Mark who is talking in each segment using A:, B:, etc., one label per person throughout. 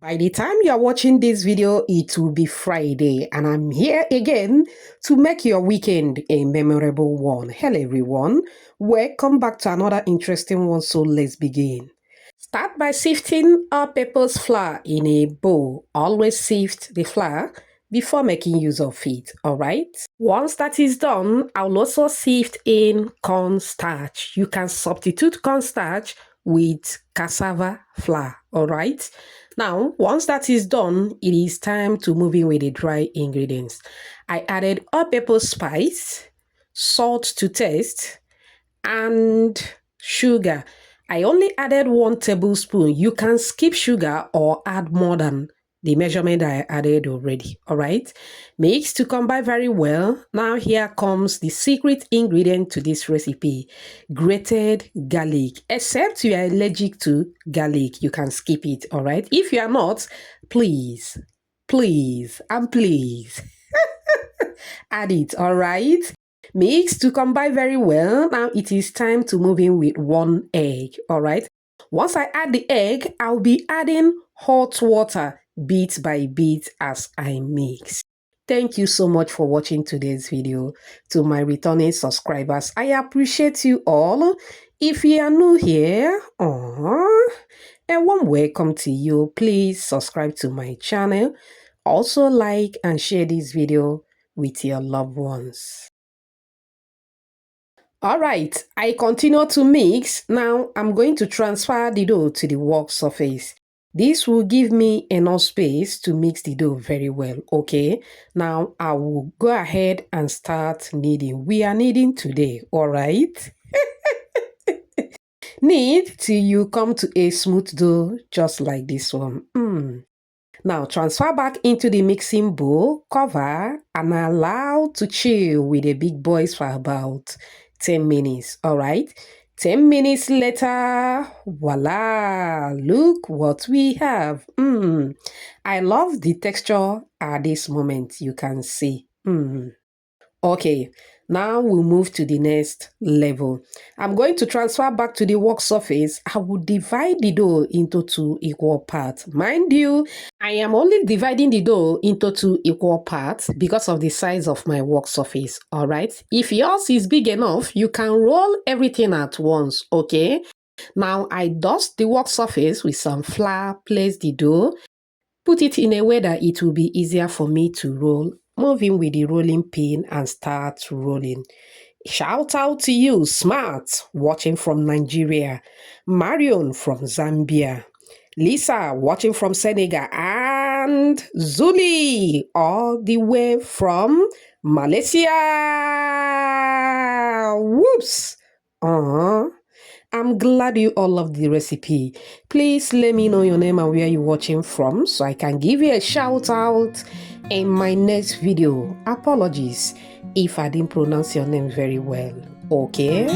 A: By the time you are watching this video, it will be Friday, and I'm here again to make your weekend a memorable one. Hello, everyone. Welcome back to another interesting one. So let's begin. Start by sifting all-purpose flour in a bowl. Always sift the flour before making use of it, all right? Once that is done, I'll also sift in cornstarch. You can substitute cornstarch with cassava flour, all right? Now, once that is done, it is time to move in with the dry ingredients. I added all-purpose spice, salt to taste, and sugar. I only added 1 tablespoon. You can skip sugar or add more than the measurement I added already. All right. Mix to combine very well. Now here comes the secret ingredient to this recipe: grated garlic. Except you are allergic to garlic, you can skip it. All right. If you are not, please, and please add it. All right. Mix to combine very well. Now it is time to move in with 1 egg. All right. Once I add the egg, I'll be adding hot water bit by bit as I mix. Thank you so much for watching today's video. To my returning subscribers, I appreciate you all. If you are new here, a warm welcome to you. Please subscribe to my channel. Also like and share this video with your loved ones. All right, I continue to mix. Now I'm going to transfer the dough to the work surface. This will give me enough space to mix the dough very well, okay? Now I will go ahead and start kneading. We are kneading today, all right? Knead till you come to a smooth dough just like this one. Now transfer back into the mixing bowl, cover, and allow to chill with the big boys for about 10 minutes. All right. 10 minutes later, voila, look what we have. I love the texture at this moment. You can see. Okay, now we'll move to the next level. I'm going to transfer back to the work surface. I will divide the dough into 2 equal parts. Mind you, I am only dividing the dough into 2 equal parts because of the size of my work surface, all right? If yours is big enough, you can roll everything at once, okay? Now I dust the work surface with some flour, place the dough, put it in a way that it will be easier for me to roll. Move in with the rolling pin and start rolling. Shout out to you, Smart, watching from Nigeria. Marion from Zambia. Lisa, watching from Senegal. And Zuli, all the way from Malaysia. Whoops. I'm glad you all love the recipe. Please let me know your name and where you're watching from so I can give you a shout out in my next video. Apologies if I didn't pronounce your name very well, okay?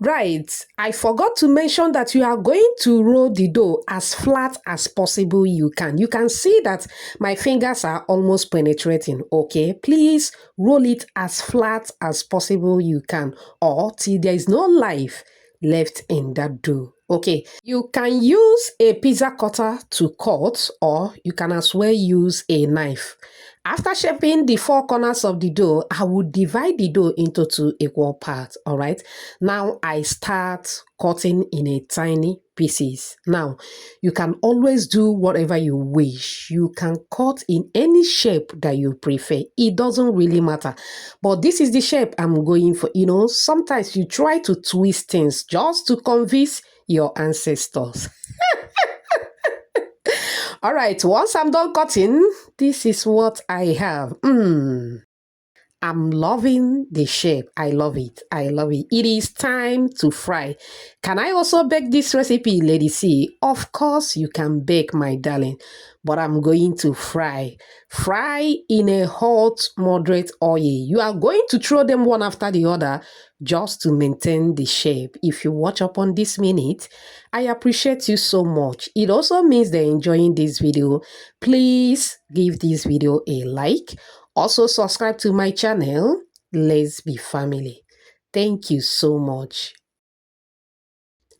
A: Right, I forgot to mention that you are going to roll the dough as flat as possible you can. You can see that my fingers are almost penetrating, okay? Please roll it as flat as possible you can, or till there is no life left in that dough. Okay, you can use a pizza cutter to cut, or you can as well use a knife. After shaping the 4 corners of the dough, I will divide the dough into 2 equal parts, all right? Now I start cutting in a tiny pieces. Now, you can always do whatever you wish. You can cut in any shape that you prefer. It doesn't really matter. But this is the shape I'm going for. You know, sometimes you try to twist things just to convince your ancestors. All right, once I'm done cutting, this is what I have. I'm loving the shape. I love it. I love it. It is time to fry. Can I also bake this recipe, Lady C? Of course you can bake, my darling. But I'm going to fry. Fry in a hot, moderate oil. You are going to throw them one after the other just to maintain the shape. If you watch up on this minute, I appreciate you so much. It also means they're enjoying this video. Please give this video a like. Also subscribe to my channel. Let's be family. Thank you so much.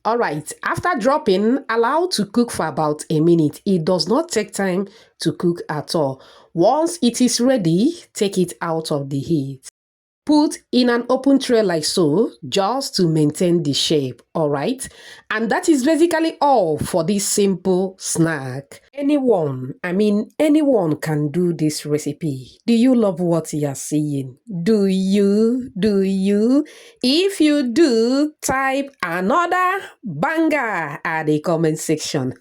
A: All right, after dropping, allow to cook for about a minute. It does not take time to cook at all. Once it is ready, take it out of the heat. Put in an open tray like so, just to maintain the shape, all right? And that is basically all for this simple snack. Anyone can do this recipe. Do you love what you are seeing? Do you? Do you? If you do, type another banger at the comment section.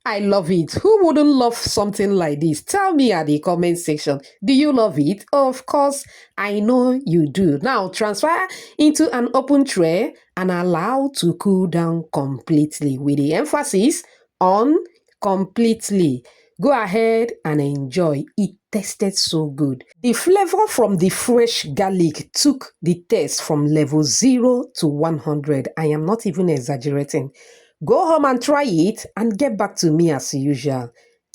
A: I love it. Who wouldn't love something like this? Tell me at the comment section. Do you love it? Of course, I know you do. Now, transfer into an open tray and allow to cool down completely with the emphasis on completely. Go ahead and enjoy. It tasted so good. The flavor from the fresh garlic took the taste from level 0 to 100. I am not even exaggerating. Go home and try it and get back to me as usual.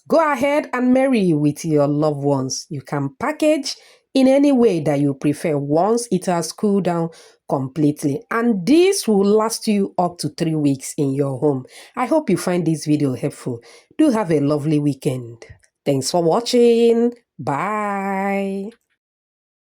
A: Go ahead and marry with your loved ones. You can package in any way that you prefer once it has cooled down completely. And this will last you up to 3 weeks in your home. I hope you find this video helpful. Do have a lovely weekend. Thanks for watching. Bye.